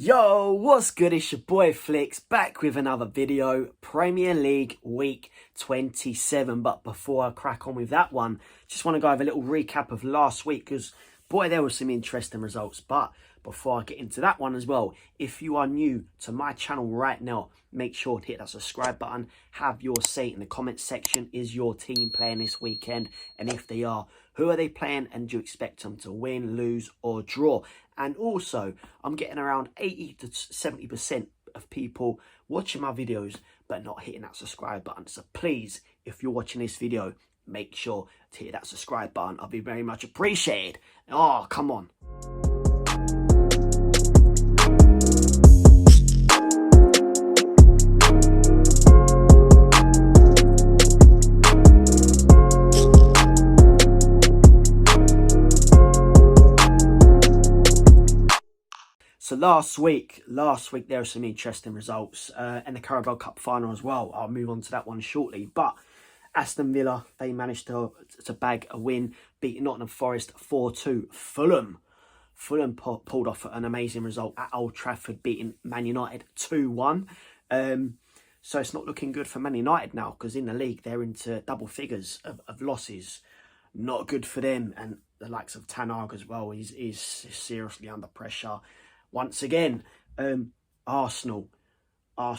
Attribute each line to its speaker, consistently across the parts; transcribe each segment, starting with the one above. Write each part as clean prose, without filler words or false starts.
Speaker 1: Yo, what's good? It's your boy Flicks back with another video. Premier League week 27. But before I crack on with that one, just want to go over a little recap of last week because boy, there were some interesting results. But before I get into that one as well, if you are new to my channel right now, make sure to hit that subscribe button. Have your say in the comment section. Is your team playing this weekend? And if they are, who are they playing? And do you expect them to win, lose or draw? And also, I'm getting around 80 to 70% of people watching my videos but not hitting that subscribe button. So please, if you're watching this video, make sure to hit that subscribe button. I'll be very much appreciated. Oh, come on. So last week there were some interesting results in the Carabao Cup final as well. I'll move on to that one shortly. But Aston Villa, they managed to bag a win, beating Nottingham Forest 4-2. Fulham pulled off an amazing result at Old Trafford, beating Man United 2-1. So it's not looking good for Man United now because in the league they're into double figures of losses. Not good for them. And the likes of Ten Hag as well is seriously under pressure. Once again, Arsenal are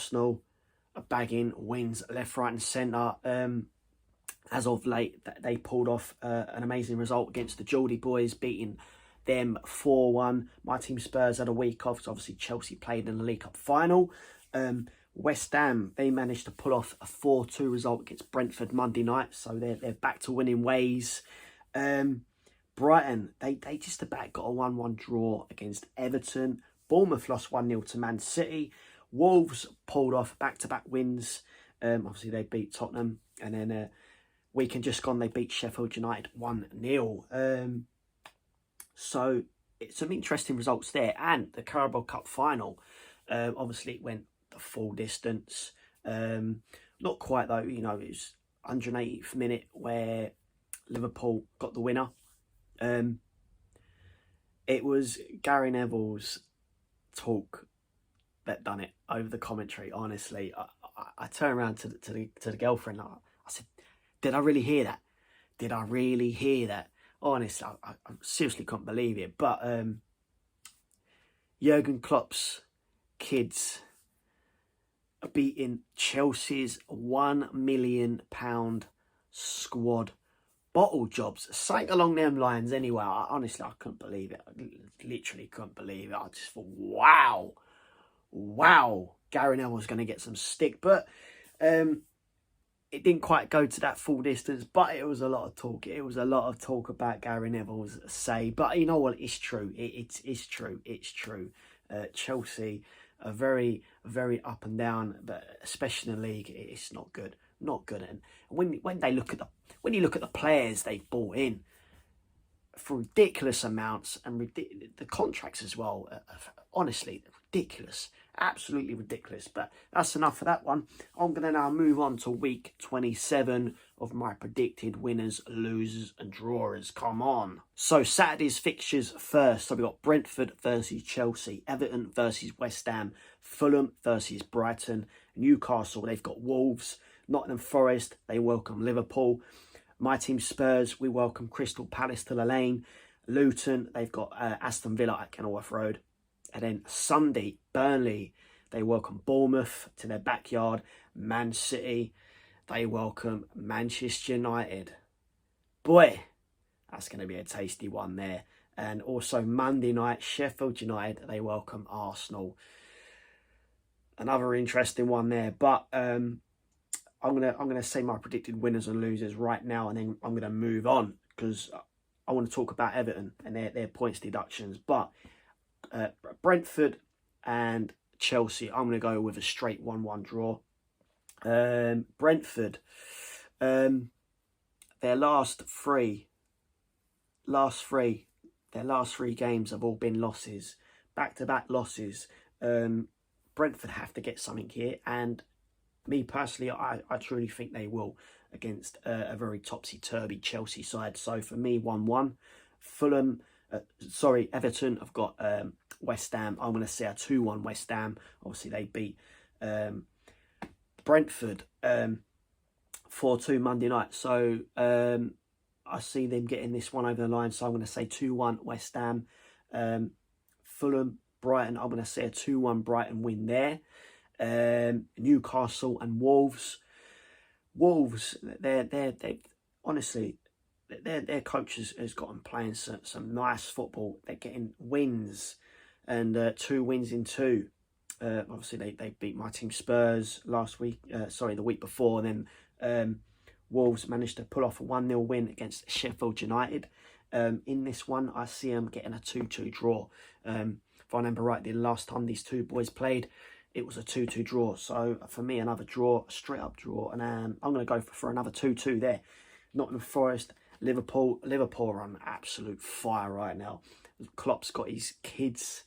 Speaker 1: bagging wins left, right and centre. As of late, they pulled off an amazing result against the Geordie boys, beating them 4-1. My team Spurs had a week off, so obviously Chelsea played in the League Cup final. West Ham, they managed to pull off a 4-2 result against Brentford Monday night, so they're back to winning ways. Brighton, they just about got a 1-1 draw against Everton. Bournemouth lost 1-0 to Man City. Wolves pulled off back-to-back wins. Obviously, they beat Tottenham. And then weekend just gone, they beat Sheffield United 1-0. So, it's some interesting results there. And the Carabao Cup final, obviously, it went the full distance. Not quite, though. You know, it was 180th minute where Liverpool got the winner. It was Gary Neville's talk that done it over the commentary. Honestly, I turned around to the girlfriend. I said, "Did I really hear that? Did I really hear that?" Honestly, I seriously couldn't believe it. But Jurgen Klopp's kids are beating Chelsea's £1 million squad. Bottle jobs, something along them lines anyway. Honestly, I couldn't believe it. I literally couldn't believe it. I just thought, wow, Gary Neville was going to get some stick. But it didn't quite go to that full distance, but it was a lot of talk. It was a lot of talk about Gary Neville's say. But you know what? It's true. It's true. It's true. Chelsea are very, very up and down, but especially in the league, it's not good. Not good. And when you look at the players they bought in for ridiculous amounts and the contracts as well, honestly, ridiculous, absolutely ridiculous. But that's enough for that one. I'm going to now move on to week 27 of my predicted winners, losers and drawers. Come on. So Saturday's fixtures first. So we've got Brentford versus Chelsea, Everton versus West Ham, Fulham versus Brighton, Newcastle, they've got Wolves, Nottingham Forest, they welcome Liverpool. My team Spurs, we welcome Crystal Palace to the Lane. Luton, they've got Aston Villa at Kenilworth Road. And then Sunday, Burnley, they welcome Bournemouth to their backyard. Man City, they welcome Manchester United. Boy, that's going to be a tasty one there. And also Monday night, Sheffield United, they welcome Arsenal. Another interesting one there. But I'm gonna say my predicted winners and losers right now, and then I'm gonna move on because I want to talk about Everton and their points deductions. But Brentford and Chelsea, I'm gonna go with a straight 1-1 draw. Brentford, their last three games have all been losses, back-to-back losses. Brentford have to get something here, and me personally, I truly think they will against a very topsy-turvy Chelsea side. So for me, 1-1. Fulham Sorry, Everton have got West Ham. I'm going to say a 2-1 West Ham. Obviously, they beat Brentford 4-2 Monday night. So I see them getting this one over the line. So I'm going to say 2-1 West Ham. Fulham, Brighton, I'm going to say a 2-1 Brighton win there. Newcastle and Wolves. Wolves, they're honestly, their coach has got them playing some nice football. They're getting wins, and 2 wins in 2. Obviously, they beat my team Spurs last week. The week before. And then Wolves managed to pull off a 1-0 win against Sheffield United. In this one, I see them getting a 2-2 draw. If I remember right, the last time these two boys played, it was a 2-2 draw. So for me, another draw, straight up draw. And I'm going to go for another 2-2 there. Nottingham Forest, Liverpool. Liverpool are on absolute fire right now. Klopp's got his kids,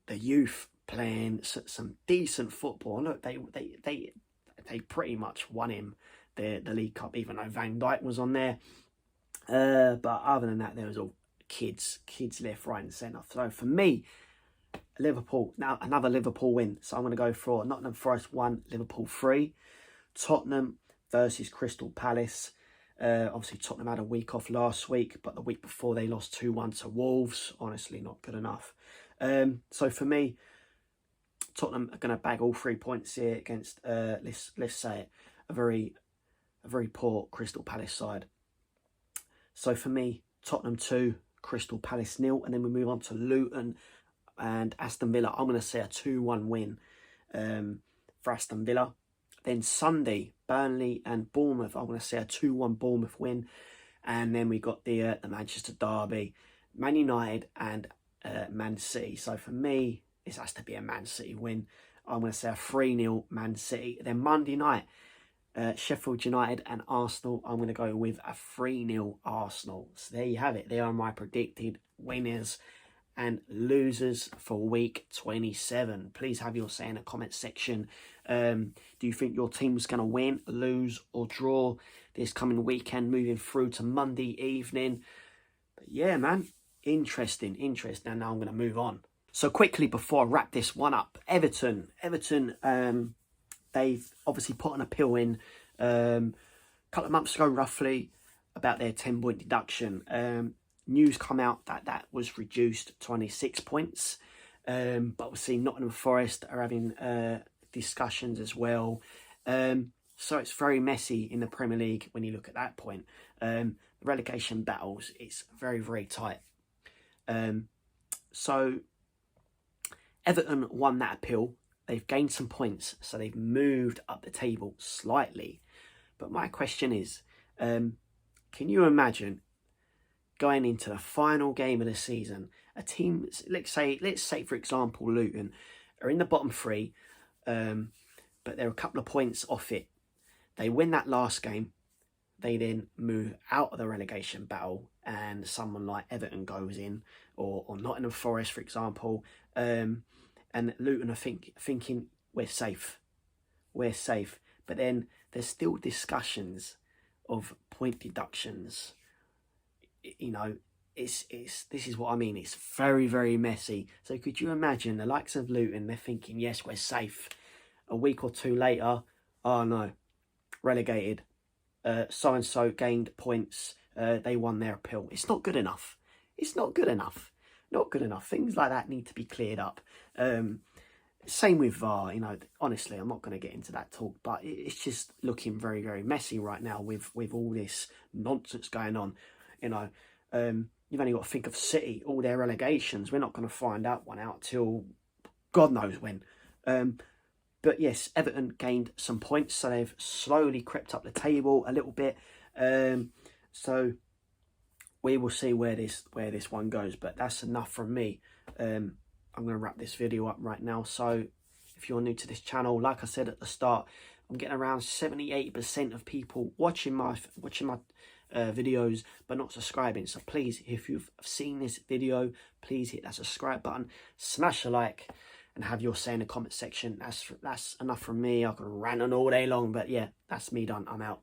Speaker 1: the youth, playing some decent football. Look, they pretty much won him the League Cup, even though Van Dijk was on there. But other than that, there was all kids left, right and centre. So for me, Liverpool, now another Liverpool win. So I'm going to go for Nottingham Forest 1, Liverpool 3. Tottenham versus Crystal Palace. Obviously, Tottenham had a week off last week, but the week before they lost 2-1 to Wolves. Honestly, not good enough. So for me, Tottenham are going to bag all 3 points here against, let's say it, a very poor Crystal Palace side. So for me, Tottenham 2, Crystal Palace 0, and then we move on to Luton and Aston Villa. I'm going to say a 2-1 win for Aston Villa. Then Sunday, Burnley and Bournemouth. I'm going to say a 2-1 Bournemouth win. And then we got the Manchester derby, Man United and Man City. So for me, this has to be a Man City win. I'm going to say a 3-0 Man City. Then Monday night, Sheffield United and Arsenal. I'm going to go with a 3-0 Arsenal. So there you have it. They are my predicted winners and losers for week 27. Please have your say in the comment section. Do you think your team's going to win, lose or draw this coming weekend, moving through to Monday evening? But yeah, man, interesting. And now I'm going to move on. So quickly before I wrap this one up, Everton, they've obviously put an appeal in a couple of months ago, roughly, about their 10-point deduction. News come out that was reduced to only 6 points. But obviously Nottingham Forest are having discussions as well. So it's very messy in the Premier League when you look at that point. The relegation battles, it's very, very tight. So Everton won that appeal. They've gained some points, so they've moved up the table slightly. But my question is, can you imagine going into the final game of the season, a team, let's say for example, Luton are in the bottom 3, but they're a couple of points off it. They win that last game, they then move out of the relegation battle, and someone like Everton goes in, or Nottingham Forest, for example, and Luton are thinking we're safe, but then there's still discussions of point deductions. You know, this is what I mean. It's very, very messy. So could you imagine the likes of Luton? They're thinking, yes, we're safe. A week or two later, oh no, relegated. So and so gained points. They won their appeal. It's not good enough. Not good enough. Things like that need to be cleared up. Same with VAR. You know, honestly, I'm not going to get into that talk, but it's just looking very, very messy right now with all this nonsense going on. You know, you've only got to think of City, all their relegations. We're not going to find that one out till God knows when. But yes, Everton gained some points, so they've slowly crept up the table a little bit. So we will see where this one goes. But that's enough from me. I'm going to wrap this video up right now. So if you're new to this channel, like I said at the start, I'm getting around 70-80% of people watching my videos but not subscribing. So please, if you've seen this video, please hit that subscribe button, smash a like, and have your say in the comment section. That's enough from me. I can rant on all day long, but yeah, that's me done. I'm out.